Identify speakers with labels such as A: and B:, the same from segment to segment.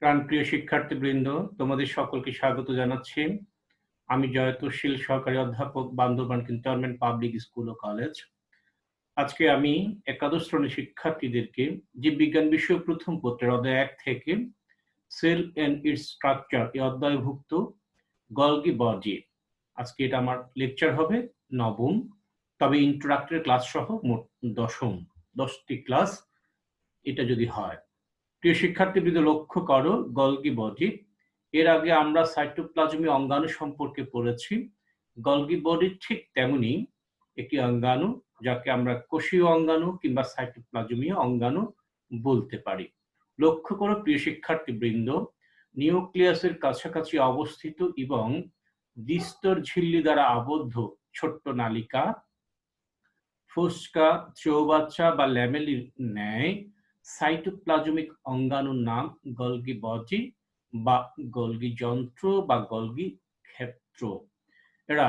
A: প্রাণপ্রিয় শিক্ষার্থীবৃন্দ, তোমাদের সকলকে স্বাগত জানাচ্ছি। আমি জয়তশীল সহকারী অধ্যাপক, বান্দরবান ক্যান্টনমেন্ট পাবলিক স্কুল ও কলেজ। আজকে আমি একাদশ শ্রেণীর শিক্ষার্থীদেরকে জীববিজ্ঞান বিষয় প্রথম পত্রের অধ্যায় 1 থেকে সেল এন্ড ইটস স্ট্রাকচার এই অধ্যায়ভুক্ত গলগি বডি, আজকে এটা আমার লেকচার হবে নবম, তবে ইন্ট্রোডাক্টরি ক্লাস সহ মোট 10টি ক্লাস এটা যদি হয়। প্রিয় শিক্ষার্থীবৃন্দ, লক্ষ্য করো গলগি বডি। এর আগে আমরা সাইটোপ্লাজমীয় অঙ্গাণু সম্পর্কে পড়েছি। গলগি বডি ঠিক তেমনি একটি অঙ্গাণু, যাকে আমরা কোষীয় অঙ্গাণু কিংবা সাইটোপ্লাজমীয় অঙ্গাণু বলতে পারি। লক্ষ্য করো প্রিয় শিক্ষার্থীবৃন্দ, নিউক্লিয়াসের কাছাকাছি অবস্থিত এবং দ্বিস্তর ঝিল্লি দ্বারা আবদ্ধ ছোট্ট নালিকা, ফোস্কা, চৌবাচ্চা বা ল্যামেলির ন্যায় সাইটোপ্লাজমিক অঙ্গাণুর নাম গলগি বডি বা গলগি যন্ত্র বা গলগি ক্ষেত্র। এরা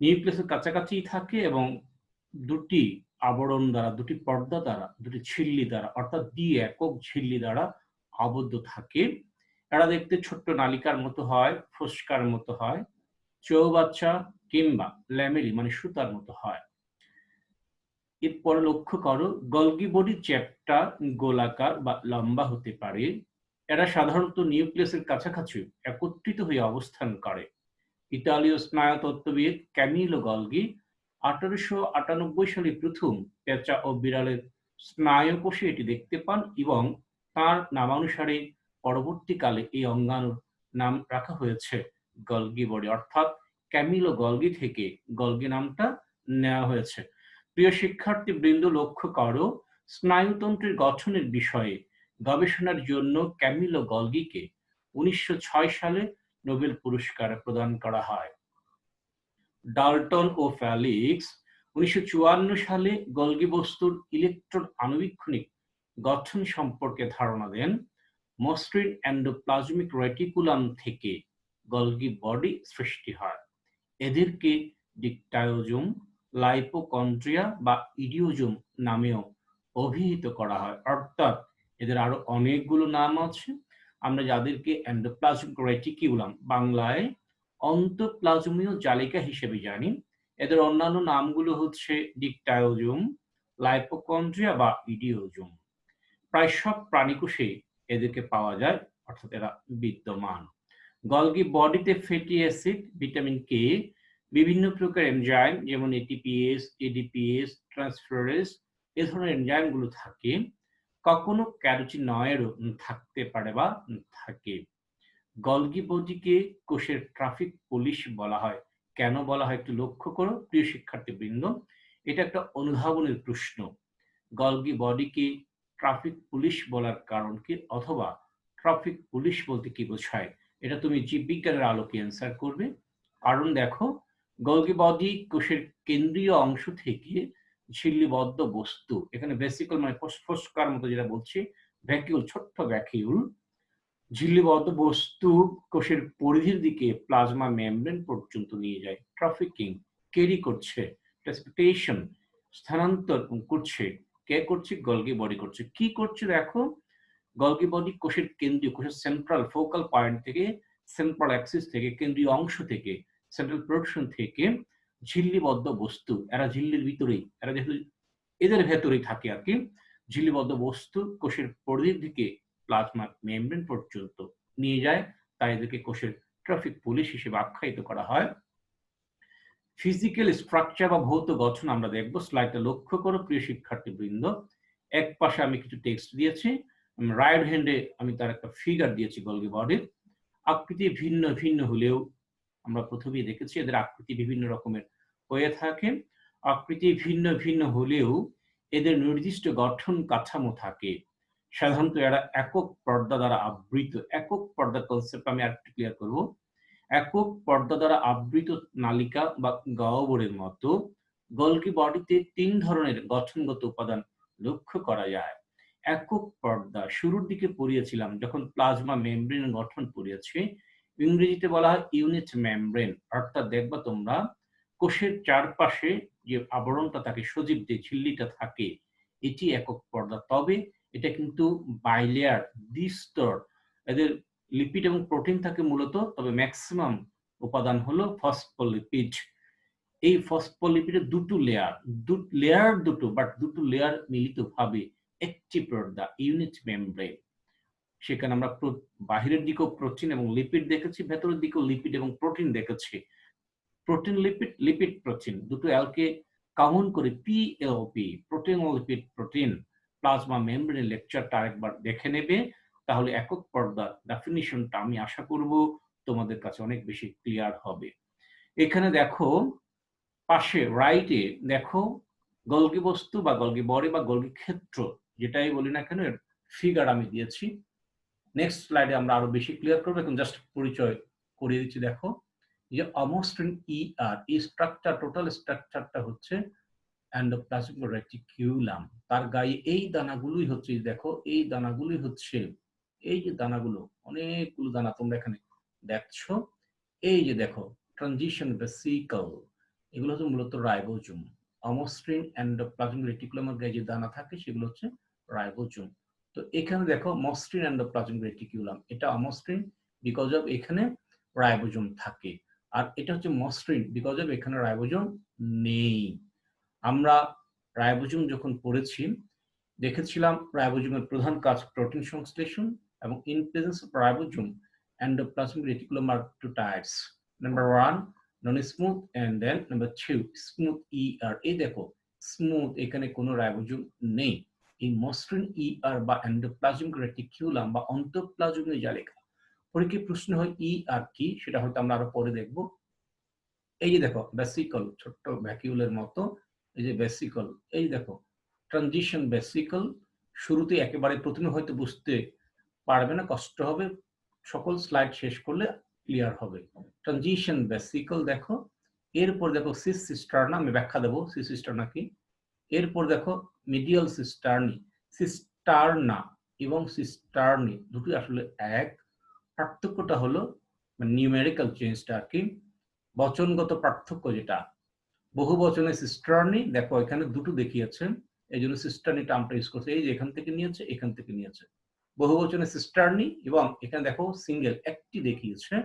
A: নিউক্লিয়াসের কাছাকাছি থাকে এবং দুটি আবরণ দ্বারা, দুটি পর্দা দ্বারা, দুটি ঝিল্লি দ্বারা অর্থাৎ দ্বি-একক ঝিল্লি দ্বারা আবদ্ধ থাকে। এরা দেখতে ছোট্ট নালিকার মতো হয়, ফোস্কার মতো হয়, চৌবাচ্চা কিংবা ল্যামেলি মানে সুতার মতো হয়। এরপর লক্ষ্য করো গলগি বডি চ্যাপ্টা গোলাকার বা লম্বা হতে পারে। এরা সাধারণত নিউক্লিয়াসের কাছাকাছি একত্রিত হয়ে অবস্থান করে। ইতালীয় স্নায়ুতত্ত্ববিদ ক্যামিলো গলগি 1898 সালে প্রথম পেঁচা ও বিড়ালের স্নায়ুকোষে এটি দেখতে পান এবং তার নামানুসারে পরবর্তীকালে এই অঙ্গাণুর নাম রাখা হয়েছে গলগি বডি, অর্থাৎ ক্যামিলো গলগি থেকে গলগি নামটা নেওয়া হয়েছে। প্রিয় শিক্ষার্থীবৃন্দ, লক্ষ্য করো স্নায়ুতন্ত্রের গঠনের বিষয়ে গবেষণার জন্য ক্যামিলো গলগিকে 1906 সালে নোবেল পুরস্কার প্রদান করা হয়। ডাল্টন ও ফেলিক্স 1954 সালে গলগি বস্তুর ইলেকট্রন আণুবীক্ষণিক গঠন সম্পর্কে ধারণা দেন। মসৃণ এন্ডোপ্লাজমিক রেটিকুলাম থেকে গলগি বডি সৃষ্টি হয়। এদেরকে ডিকটায়োজোম, লাইপোকন্ড্রিয়া বা ইডিওজোম নামেও অভিহিত করা হয়, অর্থাৎ এদের আরো অনেকগুলো নাম আছে। আমরা যাদেরকে এন্ডোপ্লাজমিক রেটিকুলাম, বাংলায় অন্তঃপ্লাজমীয় জালিকা হিসেবে জানি, এদের অন্যান্য নামগুলো হচ্ছে ডিকটায়োজোম, লাইপোকন্ড্রিয়া বা ইডিওজোম। প্রায় সব প্রাণীকোষে এদেরকে পাওয়া যায়, অর্থাৎ এরা বিদ্যমান। গলগি বডিতে ফ্যাটি অ্যাসিড, ভিটামিন কে, বিভিন্ন প্রকার এনজাইম যেমন এটিপিএস, এডিপিএস, ট্রান্সফারেজ এ ধরনের এনজাইমগুলো থাকে। কখনো ক্যারোটিনয়েডও থাকতে পারে বা থাকে। গলগি বডিকে কোষের ট্রাফিক পুলিশ বলা হয়। কেন বলা হয় একটু লক্ষ্য করো প্রিয় শিক্ষার্থীবৃন্দ, এটা একটা অনুধাবনের প্রশ্ন। গলগি বডিকে ট্রাফিক পুলিশ বলার কারণ কি, অথবা ট্রাফিক পুলিশ বলতে কি বোঝায়, এটা তুমি জীববিজ্ঞানের আলোকে অ্যান্সার করবে। কারণ দেখো, গলগি বডি কোষের কেন্দ্রীয় অংশ থেকে ঝিল্লিবদ্ধ বস্তু, এখানে ভেসিকল মানে ফোস্কার মতো যেটা বলছি, ভ্যাকিউল, ছোট্ট ভ্যাকিউল, ঝিল্লিবদ্ধ বস্তু কোষের পরিধির দিকে প্লাজমা মেমব্রেন পর্যন্ত নিয়ে যায়। ট্রাফিকিং, ক্যারি করছে, ট্রান্সপোর্টেশন, স্থানান্তর করছে। কে করছে? গলগি বডি করছে। কি করছে দেখো, গলগি বডি কোষের কেন্দ্রীয়, কোষের সেন্ট্রাল ফোকাল পয়েন্ট থেকে, সেন্ট্রাল অ্যাক্সিস থেকে, কেন্দ্রীয় অংশ থেকে, সেন্ট্রাল প্রোডাকশন থেকে ঝিল্লিবদ্ধ বস্তু, এরা ঝিল্লির ভিতরেই, এরা যেহেতু এদের ভেতরেই থাকে আর কি, ঝিল্লিবদ্ধ বস্তু কোষের পরিধির দিকে প্লাজমা মেমব্রেন পর্যন্ত নিয়ে যায়। তাই এদেরকে কোষের ট্রাফিক পুলিশ হিসেবে আখ্যায়িত করা হয়। ফিজিক্যাল স্ট্রাকচার বা ভৌত গঠন আমরা দেখব। স্লাইডটা লক্ষ্য করো প্রিয় শিক্ষার্থীবৃন্দ। এক পাশে আমি কিছু টেক্সট দিয়েছি, রাইট হ্যান্ডে আমি তার একটা ফিগার দিয়েছি গলগি বডির। আকৃতি ভিন্ন ভিন্ন হলেও আমরা প্রথমেই দেখেছি এদের আকৃতি বিভিন্ন রকমের হয়ে থাকে। আকৃতি ভিন্ন ভিন্ন হলেও এদের নির্দিষ্ট গঠন কাঠামো থাকে। সাধারণত এরা একক পর্দা দ্বারা আবৃত। একক পর্দা কনসেপ্ট আমি আরেকটু ক্লিয়ার করব। একক পর্দা দ্বারা আবৃত নালিকা বা গহ্বরের মতো গলগি বডিতে 3 ধরনের গঠনগত উপাদান লক্ষ্য করা যায়। একক পর্দা শুরুর দিকে পড়িয়েছিলাম যখন প্লাজমা মেমব্রেন গঠন পড়িয়েছি, ইংরেজিতে বলা হয় ইউনিট মেমব্রেন, অর্থাৎ দেখবা তোমরা কোষের চারপাশে যে আবরণটা থাকে, সজীব যে ঝিল্লিটা থাকে, এটি একক পর্দা। তবে এটা কিন্তু বাইলেয়ার, দ্বিস্তর, এদের লিপিড এবং প্রোটিন থাকে মূলত, তবে ম্যাক্সিমাম উপাদান হলো ফসফোলিপিড। এই ফসফোলিপিডের দুটো লেয়ার দুটো, বাট দুটো লেয়ার মিলিতভাবে একটি পর্দা, ইউনিট মেমব্রেন। সেখানে আমরা বাহিরের দিকেও প্রোটিন এবং লিপিড দেখেছি, ভেতরের দিকেও লিপিড এবং প্রোটিন দেখেছি। প্রোটিন লিপিড, লিপিড প্রোটিন দুটো অ্যালকে কাউন্ট করে PLP, protein lipid protein. Plasma মেমব্রেনের লেকচারটা আরেকবার দেখে নেবে, তাহলে একক পর্দার ডেফিনিশনটা আমি আশা করব তোমাদের কাছে অনেক বেশি ক্লিয়ার হবে। এখানে দেখো পাশে রাইটে দেখো গলগি বস্তু বা গলগি বডি বা গলগি ক্ষেত্র, যেটাই বলি না কেন, এর ফিগার আমি দিয়েছি। নেক্সট স্লাইডে আমরা আরো বেশি ক্লিয়ার করবো, এখন জাস্ট পরিচয় করিয়ে দিচ্ছি। দেখো যে অমসৃণ ইআর, এই স্ট্রাকচার, টোটাল স্ট্রাকচারটা হচ্ছে এন্ডোপ্লাজমিক রেটিকুলাম। তার গায়ে এই দানাগুলোই হচ্ছে, দেখো এই দানাগুলোই হচ্ছে, এই যে দানাগুলো, অনেকগুলো দানা তোমরা এখানে দেখছো, এই যে দেখো ট্রানজিশন ভেসিকল, এগুলো হচ্ছে মূলত রাইবোজোম। অমসৃণ এন্ডোপ্লাজমিক রেটিকুলামের গায়ে যে দানা থাকে সেগুলো হচ্ছে রাইবোজোম। তো এখানে দেখো মসৃণ এন্ডোপ্লাজমিক রেটিকুলাম, এটা অমসৃণ বিকজ অফ এখানে রাইবোজোম থাকে, আর এটা হচ্ছে মসৃণ বিকজ অফ এখানে রাইবোজোম নেই। আমরা রাইবোজোম যখন পড়েছি দেখেছিলাম রাইবোজোমের প্রধান কাজ প্রোটিন সংশ্লেষণ, এবং in presence of ribosome endoplasmic reticulum are two types. Number 1 non smooth, and then number 2 smooth ER. এই দেখো স্মুথ, এখানে কোনো রাইবোজোম নেই। এই মসৃণ ইআর বা এন্ডোপ্লাজমিক রেটিকুলাম বা অন্তঃপ্লাজমিক জালিকা, পরীক্ষায় প্রশ্ন হয় ইআর কি, সেটা হয়তো আমরা আরো পরে দেখবো। এই যে দেখো ভেসিকল, ছোট্ট ভ্যাকিউলের মতো, এই যে ভেসিকল, এই দেখো ট্রানজিশন ভেসিকল। শুরুতে একেবারে প্রথমে হয়তো বুঝতে পারবে না, কষ্ট হবে, সকল স্লাইড শেষ করলে ক্লিয়ার হবে। ট্রানজিশন ভেসিকল দেখো, এরপর দেখো সিস সিস্টারনা, আমি ব্যাখ্যা দেবো সিস সিস্টারনা কি। এরপর দেখো মিডিয়াল সিস্টার্নি। সিস্টারনা এবং সিস্টার্নি দুটোই আসলে এক, পার্থক্যটা হলো নিউমেরিক্যাল চেঞ্জটা কি, বচনগত পার্থক্য যেটা। বহু বচনে সিস্টার্নি, দেখো এখানে দুটো দেখিয়েছে, এই জন্য সিস্টার্নি টার্মটা ইউজ করছে, এই যে এখান থেকে নিয়েছে, এখান থেকে নিয়েছে। বহু বচনে সিস্টার্নি, এবং এখানে দেখো সিঙ্গেল একটি দেখিয়েছে,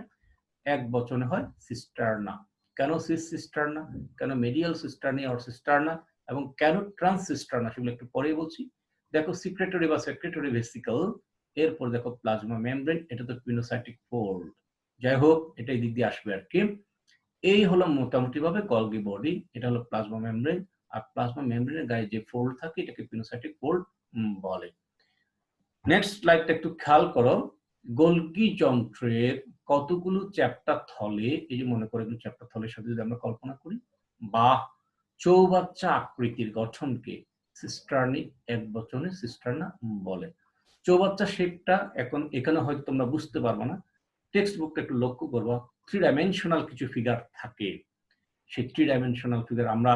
A: এক বচনে হয় সিস্টারনা। কেন সিস সিস্টারনা, কেন মিডিয়াল সিস্টার্নি অর সিস্টারনা, এবং কেন ট্রান্স সিস্টারনা, সেগুলো একটু পরে বলছি। দেখো সিক্রেটরি বা সেক্রেটরি ভেসিকল, এরপর দেখো প্লাজমা মেমব্রেন, এটা তো পিনোসাইটিক ফোল্ড। যাই হোক, এটা এই দিক দিয়ে আসবে আর কি। এই হলো মোটামুটি ভাবে গলগি বডি, এটা হলো প্লাজমা মেমব্রেন, আর প্লাজমা মেমব্রেনের গায়ে যে ফোল্ড থাকে এটাকে পিনোসাইটিক ফোল্ড বলে। নেক্সট স্লাইডটা একটু খেয়াল করো, গলগি যন্ত্রের কতগুলো চ্যাপ্টার থলে, এই যে মনে করে এগুলো চ্যাপ্টার থলের সাথে যদি আমরা কল্পনা করি, বা চৌবাচ্চা আকৃতির গঠনকে সিস্টার্নি, এক বচনে সিস্টারনা বলে। চৌবাচ্চা শেপটা এখন এখানে হয়তো তোমরা বুঝতে পারবো না, টেক্সট বুকটা একটু লক্ষ্য করবা, 3 ডাইমেনশনাল কিছু ফিগার থাকে। সেই 3 ডাইমেনশনাল ফিগার আমরা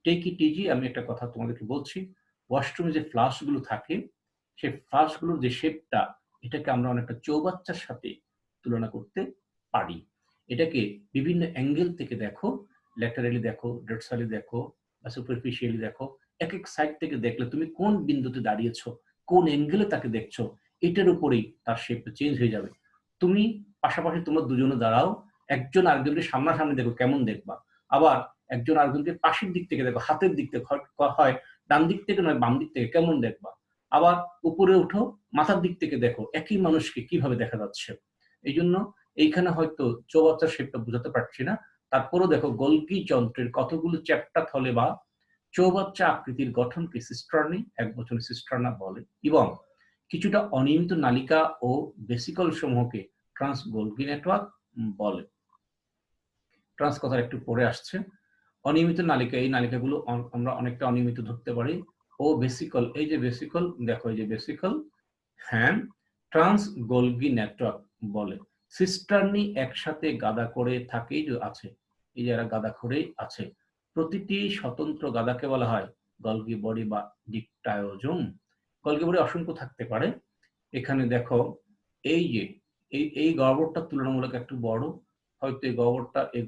A: টেক ইট ইজি। আমি একটা কথা তোমাদেরকে বলছি, ওয়াশরুমে যে ফ্লাশগুলো থাকে, সেই ফ্লাশগুলোর যে শেপটা, এটাকে আমরা অনেকটা চৌবাচ্চার সাথে তুলনা করতে পারি। এটাকে বিভিন্ন অ্যাঙ্গেল থেকে দেখো, ল্যাটারালি দেখো, ডোর্সালি দেখো, বা সুপারফিশিয়ালি দেখো, এক এক সাইড থেকে দেখলে তুমি কোন বিন্দুতে দাঁড়িয়েছো, কোন অ্যাঙ্গেলে তাকে দেখছো, এটার উপরেই তার শেপটা চেঞ্জ হয়ে যাবে। তুমি পাশাপাশি তোমরা দুজনে দাঁড়াও, একজন আরেকজনকে সামনাসামনি দেখো, কেমন দেখবা। আবার একজন আরেকজনকে পাশের দিক থেকে দেখো, হাতের দিক থেকে হয়, ডান দিক থেকে নয় বাম দিক থেকে, কেমন দেখবা। আবার উপরে উঠো, মাথার দিক থেকে দেখো, একই মানুষকে কিভাবে দেখা যাচ্ছে। এই জন্য এইখানে হয়তো চৌবাচ্চার শেপটা বোঝাতে পারছি না, তারপরও দেখো গলগি যন্ত্রের কতগুলো চ্যাপ্টা থলে বা চৌবাচ্চা আকৃতির গঠনকে সিস্টার্নি, এক বচনে সিস্টার্না বলে, এবং কিছুটা অনিয়মিত নালিকা ও ভেসিকল সমূহকে ট্রান্স গলগি নেটওয়ার্ক বলে। ট্রান্স কথা একটু পরে আসছে। অনিয়মিত নালিকা, এই নালিকাগুলো আমরা অনেকটা অনিয়মিত ধরতে পারি। ও ভেসিকল, এই যে ভেসিকল দেখো, এই যে ভেসিকল, হ্যাঁ, ট্রান্স গলগি নেটওয়ার্ক বলে। সিস্টার্নি একসাথে গাদা করে থাকেই আছে, এই যারা গাদা করেই আছে, প্রতিটি স্বতন্ত্র গাদাকে বলা হয় গলগি বডি বা ডিকটায়োজোম। গলগি বডি অসংখ্য থাকতে পারে। এখানে দেখো এই যে এই গহ্বরটা তুলনামূলক একটু বড়, হয়তো এই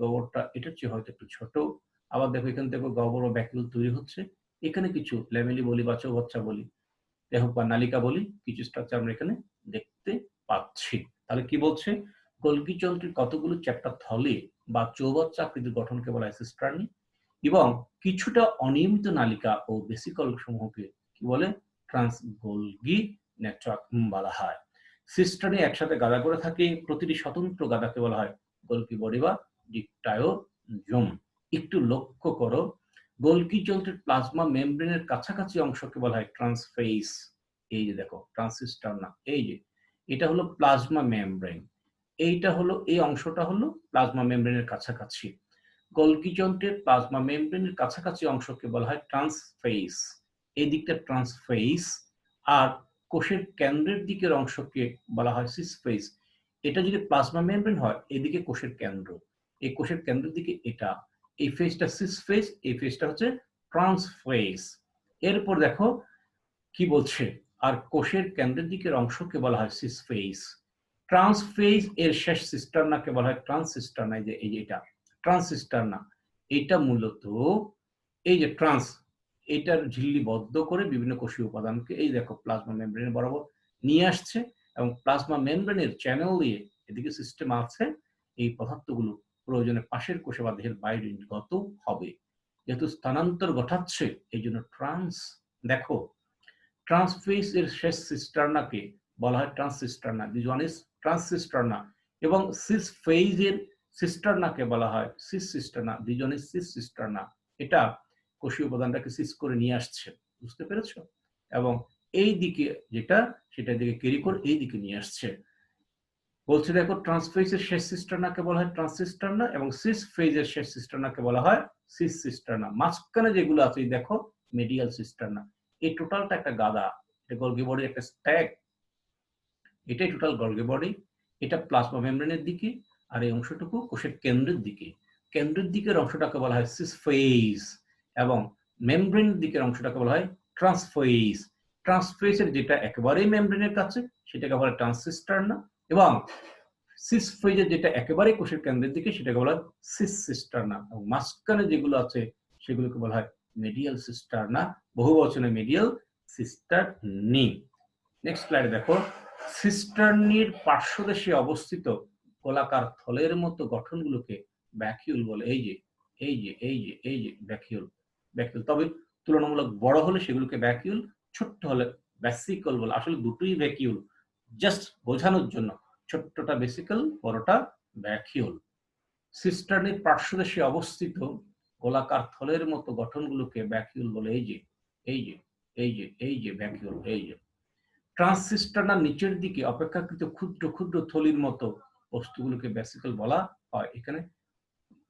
A: গহ্বরটা এটার চেয়ে হয়তো একটু ছোট। আবার দেখো এখান থেকে গহ্বর বা ভ্যাকুল তৈরি হচ্ছে, এখানে কিছু ল্যামেলি বলি বা চৌবাচ্চা বলি, দেহ বা নালিকা বলি, কিছু স্ট্রাকচার আমরা এখানে দেখতে পাচ্ছি। তাহলে কি বলছে, গোলগি যন্ত্রের কতগুলো চ্যাপ্টার থলে বা চৌবাচ্চা আকৃতির গঠনকে বলা হয় সিস্টার্নি, এবং কিছুটা অনিয়মিত নালিকা ও বেসিকল সমূহকে কি বলে, ট্রান্স গোলগি নেটওয়ার্ক বলা হয়। সিস্টার্নি একসাথে গাদা করে থাকে, প্রতিটি স্বতন্ত্র গাদাকে বলা হয় গোলগি বডি বা ডিপটায়োজোম। একটু লক্ষ্য করো, গোলগি যন্ত্রের প্লাজমা মেমব্রেনের কাছাকাছি অংশকে বলা হয় ট্রান্সফেস। এই যে দেখো ট্রান্সিস্টারনা, এই যে এটা হলো প্লাজমা মেমব্রেন, এইটা হলো, এই অংশটা হলো প্লাজমা মেমব্রেনের কাছাকাছি। গোলগি যন্ত্রের প্লাজমা মেমব্রেনের কাছাকাছি অংশকে বলা হয় ট্রান্সফেস, এই দিকটা ট্রান্সফেস, আর কোষের কেন্দ্রের দিকের অংশকে বলা হয় সিসফেস। এটা যদি প্লাজমা মেমব্রেন হয়, এদিকে কোষের কেন্দ্র, এই কোষের কেন্দ্রের দিকে এটা, এই ফেসটা সিসফেস, এই ফেসটা হচ্ছে ট্রান্সফেস। এরপর দেখো কি বলছে, আর কোষের কেন্দ্রের দিকের অংশকে বলা হয় সিসফেস। ট্রান্সফেস এর শেষ সিস্টারনাকে বলা হয় ট্রান্সসিস্টারনা। এই যে এটা ট্রান্সসিস্টারনা, এটা মূলত এই যে ট্রান্স, এটার ঝিল্লিবদ্ধ করে বিভিন্ন কোষীয় উপাদানকে এই দেখো প্লাজমা মেমব্রেনের বরাবর নিয়ে আসছে, এবং প্লাজমা মেমব্রেনের চ্যানেল দিয়ে এদিকে সিস্টেম আছে, এই পদার্থগুলো প্রয়োজনে পাশের কোষে বা দেহের বাইরে নির্গত হবে। যেহেতু স্থানান্তর ঘটাচ্ছে, এই জন্য ট্রান্স, দেখো ট্রান্সফেস এর শেষ সিস্টারনাকে বলা হয় trans cisterna, this one is trans cisterna, এবং সিস ফেজ এর সিস্টারনাকে বলা হয় cis cisterna, this one is cis cisterna. এটা কোষীয় উপাদানটাকে সিস করে নিয়ে আসছে, বুঝতে পেরেছো? এবং এই দিকে যেটা, সেটা দিকে ক্যারি করে এই দিকে নিয়ে আসছে। বলছে দেখো ট্রান্সফেজ এর শেষ সিস্টারনাকে বলা হয় ট্রান্সসিস্টারনা, এবং সিস ফেজ এর শেষ সিস্টারনাকে বলা হয় সিস সিস্টারনা। মাঝখানে যেগুলো আছে দেখো মেডিয়াল সিস্টারনা। এই টোটালটা একটা গাদা, এটা গোলগি বডির একটা স্ট্যাক, এটাই টোটাল গোলগি বডি। এটা প্লাজমা মেমব্রেনের দিকে, আর এই অংশটুকু কোষের কেন্দ্রের দিকে। কেন্দ্রের দিকের অংশটাকে বলা হয় সিসফেজ, এবং মেমব্রেনের দিকের অংশটাকে বলা হয় ট্রান্সফেজ। ট্রান্সফেজের যেটা একেবারেই মেমব্রেনের কাছে সেটাকে বলা হয় ট্রান্সসিস্টারনা, এবং সিস ফেজের যেটা একেবারে কোষের কেন্দ্রের দিকে সেটাকে বলা হয় সিস সিস্টারনা, এবং মাঝখানে যেগুলো আছে সেগুলোকে বলা হয় মেডিয়াল সিস্টারনা, বহু বচনে মেডিয়াল সিস্টারনি। নেক্সট স্লাইডে দেখো, সিস্টারনির পার্শ্বদেশে অবস্থিত গোলাকার থলের মতো গঠনগুলোকে ভ্যাকিউল বলে। এই যে এই যে এই যে এই যে ভ্যাকিউল, ভ্যাকিউল, তবে তুলনামূলক বড় হলে সেগুলোকে ভ্যাকিউল, ছোট্ট হলে ভ্যাসিকল বলে। আসলে দুটোই ভ্যাকিউল, জাস্ট বোঝানোর জন্য, ছোট্টটা ভেসিকল, বড়টা ভ্যাকিউল। সিস্টার্নির পার্শ্বদেশে অবস্থিত গোলাকার থলের মতো গঠনগুলোকে ভ্যাকিউল বলে। এই যে এই যে এই যে এই যে ভ্যাকিউল, এই যে ট্রান্সসিস্টারনার নিচের দিকে অপেক্ষাকৃত ক্ষুদ্র ক্ষুদ্র থলির মতো বস্তুগুলোকে ভেসিকল বলা হয়। এখানে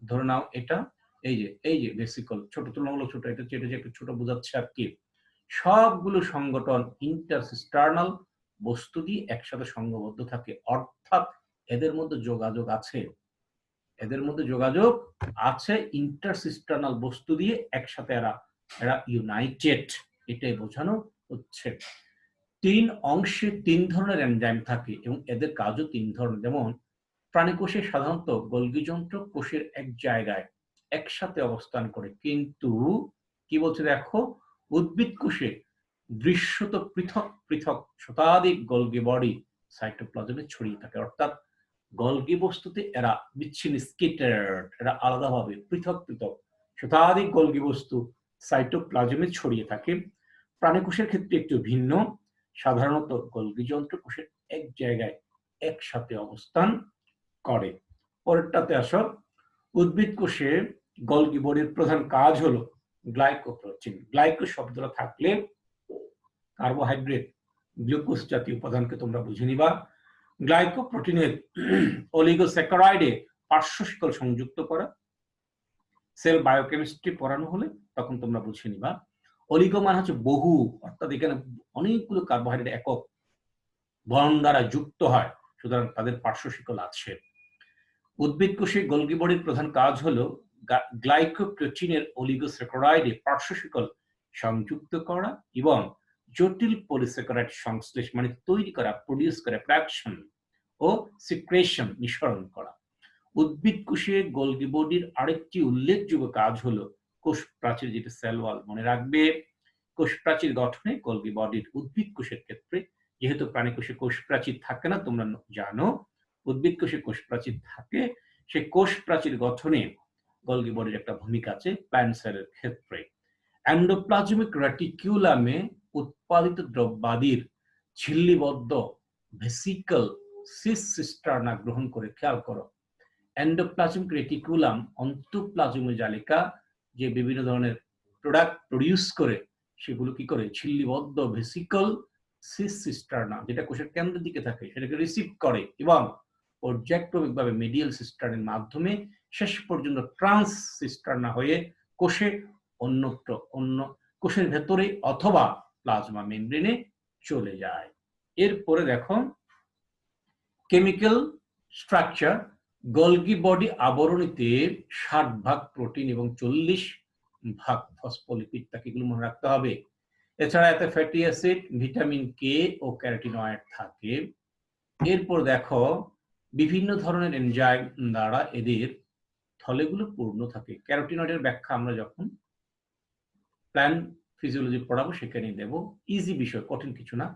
A: ধরে নাও এটা এই যে ভেসিকল, ছোট, তুলনামূলক ছোট, এটা যে একটু ছোট বোঝাচ্ছে আর কি। সবগুলো সংগঠন ইন্টারসিস্টার্নাল বস্তু দিয়ে একসাথে সংঘবদ্ধ থাকে, অর্থাৎ এদের মধ্যে যোগাযোগ আছে, এদের মধ্যে যোগাযোগ আছে, ইন্টারসিস্টার্নাল বস্তু দিয়ে একসাথে এরা এরা ইউনাইটেড, এটাই বোঝানো হচ্ছে। তিন অংশে তিন ধরনের এনজাইম থাকে, এবং এদের কাজও তিন ধরনের। যেমন প্রাণীকোষে সাধারণত গোলগি যন্ত্র কোষের এক জায়গায় একসাথে অবস্থান করে, কিন্তু কি বলছে দেখো, উদ্ভিদ কোষে দৃশ্যত পৃথক পৃথক শতাধিক গোলগি বডি সাইটোপ্লাজমে ছড়িয়ে থাকে, অর্থাৎ গোলগি বস্তুতে এরা বিচ্ছিন্ন, স্কেটার্ড, এরা আলাদাভাবে পৃথক পৃথক শতাধিক গোলগি বস্তু সাইটোপ্লাজমে ছড়িয়ে থাকে। প্রাণীকোষের ক্ষেত্রে একটু ভিন্ন, সাধারণত গোলগি যন্ত্র কোষের এক জায়গায় একসাথে অবস্থান করে। পরেরটাতে আসো, উদ্ভিদ কোষে গোলগি বডির প্রধান কাজ হলো গ্লাইকোপ্রোটিন। গ্লাইকো শব্দটা থাকলে কার্বোহাইড্রেট, গ্লুকোজ জাতীয় উপাদানকে তোমরা বুঝে নিবা। গ্লাইকোপ্রোটিনের অলিগোস্যাকারাইডে পার্শ্ব শিকল সংযুক্ত করা। সেল বায়োকেমিস্ট্রি পড়ানো হলে তখন তোমরা বুঝে নিবা। অলিগো মানে হচ্ছে বহু, অর্থাৎ এখানে অনেকগুলো কার্বোহাইড্রেট একক বন্ড দ্বারা যুক্ত হয়, সুতরাং তাদের পার্শ্ব শিকল আছে। উদ্ভিদ কোষে গোলগি বডির প্রধান কাজ হলো গ্লাইকোপ্রোটিনের অলিগোস্যাকারাইডে পার্শ্ব শিকল সংযুক্ত করা এবং জটিল পলিস্যাকারাইড সংশ্লেষ মানে তৈরি করা, প্রডিউস করা, প্রোডাকশন ও সিক্রেশন, নিঃসরণ করা। উদ্ভিদ কোষে গোলগি বডির আরেকটি উল্লেখযোগ্য কাজ হলো কোষ প্রাচীর, যেটা সেল ওয়াল মনে রাখবে। কোষ প্রাচীর গঠনে গোলগি বডির উদ্ভিদ কোষের ক্ষেত্রে যেহেতু প্রাণী কোষে কোষ প্রাচীর থাকে না, তোমরা জানো উদ্ভিদ কোষে কোষ প্রাচীর থাকে, সেই কোষ প্রাচীর গঠনে গলগি বডির একটা ভূমিকা আছে প্ল্যান্ট সেলের ক্ষেত্রে। এন্ডোপ্লাজমিক রেটিকুলামে উৎপাদিত দ্রব্যাদির ঝিল্লিবদ্ধ ভেসিকল সিস সিস্টার্না গ্রহণ করে, খেয়াল করো, এন্ডোপ্লাজমিক রেটিকুলাম অন্তঃপ্লাজমীয় জালিকা যে বিভিন্ন ধরনের প্রোডাক্ট প্রডিউস করে, সেগুলো কি করে ঝিল্লিবদ্ধ ভেসিকল সিস সিস্টার্না, যেটা কোষের কেন্দ্রের দিকে থাকে, সেটাকে রিসিভ করে এবং পর্যায়ক্রমিকভাবে মিডিয়াল সিস্টার্নের মাধ্যমে শেষ পর্যন্ত ট্রান্স সিস্টার্না হয়ে কোষে অন্যত্র অন্য কোষের ভেতরে অথবা প্লাজমা মেমব্রেনে চলে যায়। এরপরে দেখো কেমিক্যাল স্ট্রাকচার। গলগি বডি আবরণীতে 60% প্রোটিন এবং 40% ফসফোলিপিড থাকে, এগুলো মনে রাখতে হবে। এছাড়া এতে ফ্যাটি অ্যাসিড, ভিটামিন কে ও ক্যারোটিনয়েড থাকে। এরপর দেখো বিভিন্ন ধরনের এনজাইম দ্বারা এদের থলেগুলো পূর্ণ থাকে। ক্যারোটিনয়েডের ব্যাখ্যা আমরা যখন প্ল্যান্ট ফিজিওলজি পড়াবো সেখানে দেব, ইজি বিষয়, কঠিন কিছু না।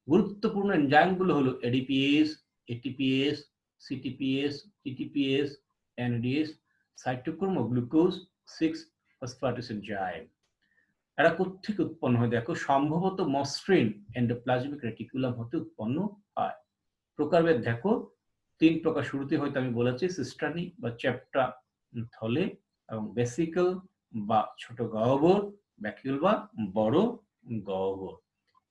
A: গুরুত্বপূর্ণ এনজাইমগুলো হলো এডিপিএস, এটিপিএস, সিটিপিএস, টিটিপিএস, এনএডিএস, সাইটোক্রোম ও গ্লুকোজ 6 ফসফেটেস এনজাইম। এরা কোত্থেকে উৎপন্ন হয় দেখো, সম্ভবত মসৃণ এন্ডোপ্লাজমিক রেটিকুলাম হতে উৎপন্ন হয়। প্রকারভেদ দেখো 3 প্রকার, শুরুতে হয়তো আমি বলেছি সিস্টার্নি বা চ্যাপ্টা থলে, এবং ভেসিকল বা ছোট গহ্বর, ভ্যাকিউল বা বড় গহ্বর।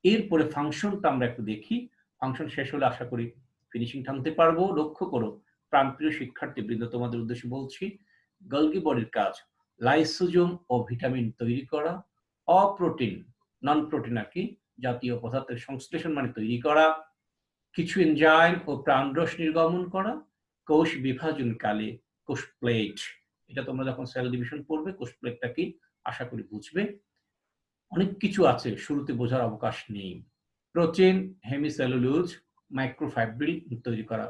A: এরপরে ফাংশনটা আমরা একটু দেখি। ফাংশন শেষ হলে আশা করি ফিনিশিং টানতে পারবো। লক্ষ্য করো প্রাণপ্রিয় শিক্ষার্থীবৃন্দ, তোমাদের উদ্দেশ্যে বলছি, গলগি বডির কাজ লাইসোজোম ও ভিটামিন তৈরি করা, অপ্রোটিন নন প্রোটিন আর কি জাতীয় পদার্থের সংশ্লেষণ মানে তৈরি করা, কিছু এনজাইম ও প্রাণরস নির্গমন করা, কোষ বিভাজনকালে কোষ প্লেট, এটা তোমরা যখন সেল ডিভিশন পড়বে কোষ প্লেটটা কি আশা করি বুঝবে। অনেক কিছু আছে, শুরুতে বোঝার অবকাশ নেই। প্রোটিন, হেমিসেলুলোজ, মাইক্রোফাইব্রিল তৈরি করা,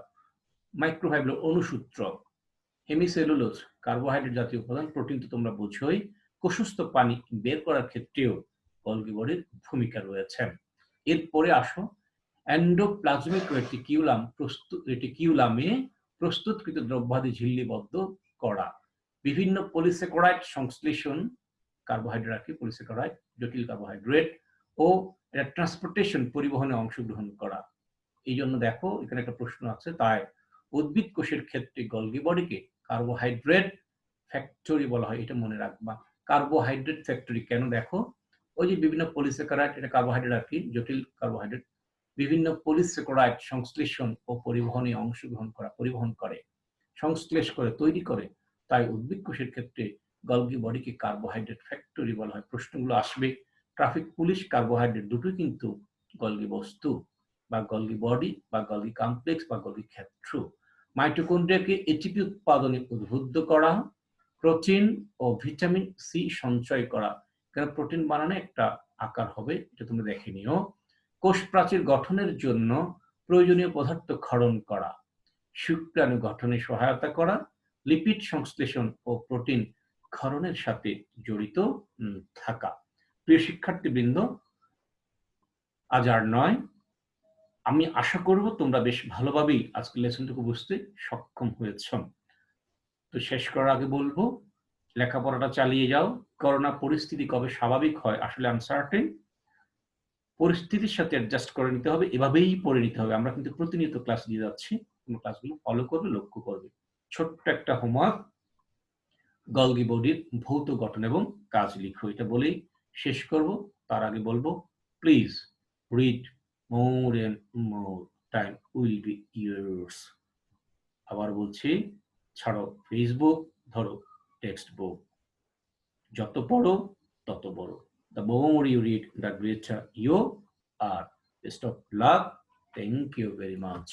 A: মাইক্রোফাইব্রিল অনুসূত্রক, হেমিসেলুলোজ কার্বোহাইড্রেট জাতীয় উপাদান, প্রোটিন তো তোমরা বোঝোই। কোষস্থ পানি বের করার ক্ষেত্রেও গলগি বডির ভূমিকা রয়েছে। এরপরে আসো এন্ডোপ্লাজমিক রেটিকিউলামে প্রস্তুতকৃত দ্রব্যাদি ঝিল্লিবদ্ধ করা, বিভিন্ন পলিস্যাকারাইড সংশ্লেষণ, কার্বোহাইড্রেট আর কি পলিস্যাকারাইড, জটিল কার্বোহাইড্রেট ও ট্রান্সপোর্টেশন পরিবহনে অংশগ্রহণ করা। এই জন্য দেখো এখানে একটা প্রশ্ন আছে, তাই উদ্ভিদ কোষের ক্ষেত্রে গলগি বডিকে কার্বোহাইড্রেট ফ্যাক্টরি বলা হয়, এটা মনে রাখবা। কার্বোহাইড্রেট ফ্যাক্টরি কেন দেখো, ওই যে বিভিন্ন পলিস্যাকারাইড, এটা কার্বোহাইড্রেট আর কি জটিল কার্বোহাইড্রেট, বিভিন্ন পলিস্যাকারাইড সংশ্লেষণ ও পরিবহনে অংশগ্রহণ করা, পরিবহন করে, সংশ্লেষ করে, তৈরি করে, তাই উদ্ভিদ কোষের ক্ষেত্রে গলগি বডিকে কার্বোহাইড্রেট ফ্যাক্টরি বলা হয়। প্রশ্নগুলো আসবে, ট্রাফিক পুলিশ কার্বোহাইড্রেট দুটোই কিন্তু গলগি বস্তু বা গলগি বডি বা গলগি কমপ্লেক্স বা গলগি ক্ষেত্র। মাইটোকন্ড্রিয়াকে এটিপি উৎপাদনে উদ্বুদ্ধ করা, প্রোটিন ও ভিটামিন সি সঞ্চয় করা, কারণ প্রোটিন বানানো একটা আকার হবে, এটা তুমি দেখে নিও। কোষ প্রাচীর গঠনের জন্য প্রয়োজনীয় পদার্থ ক্ষরণ করা, শুক্রাণু গঠনে সহায়তা করা, লিপিড সংশ্লেষণ ও প্রোটিন ক্ষরণের সাথে জড়িত থাকা। প্রিয় শিক্ষার্থীবৃন্দ, আজ আর নয়, আমি আশা করব তোমরা বেশ ভালোভাবেই আজকের লেসনটুকু বুঝতে সক্ষম হয়েছ। তো শেষ করার আগে বলবো, লেখাপড়াটা চালিয়ে যাও। করোনা পরিস্থিতি কবে স্বাভাবিক হয় আসলে আনসার্টেন, পরিস্থিতির সাথে অ্যাডজাস্ট করে নিতে হবে, এভাবেই পড়ে নিতে হবে। আমরা কিন্তু প্রতিনিয়ত ক্লাস দিয়ে যাচ্ছি, তোমরা ক্লাসগুলো ফলো করবে, লক্ষ্য করবে। ছোট্ট একটা হোমওয়ার্ক, গলগি বডির ভৌত গঠন এবং কাজ লিখো, এটা বলেই শেষ করব। তার আগে বলবো, please read more and more, time will be years. আবার বলছি, ছাড়ো ফেসবুক, ধরো টেক্সট বুক, যত পড়ো তত বড়। The more you read, the greater you are. Best of luck. Thank you very much.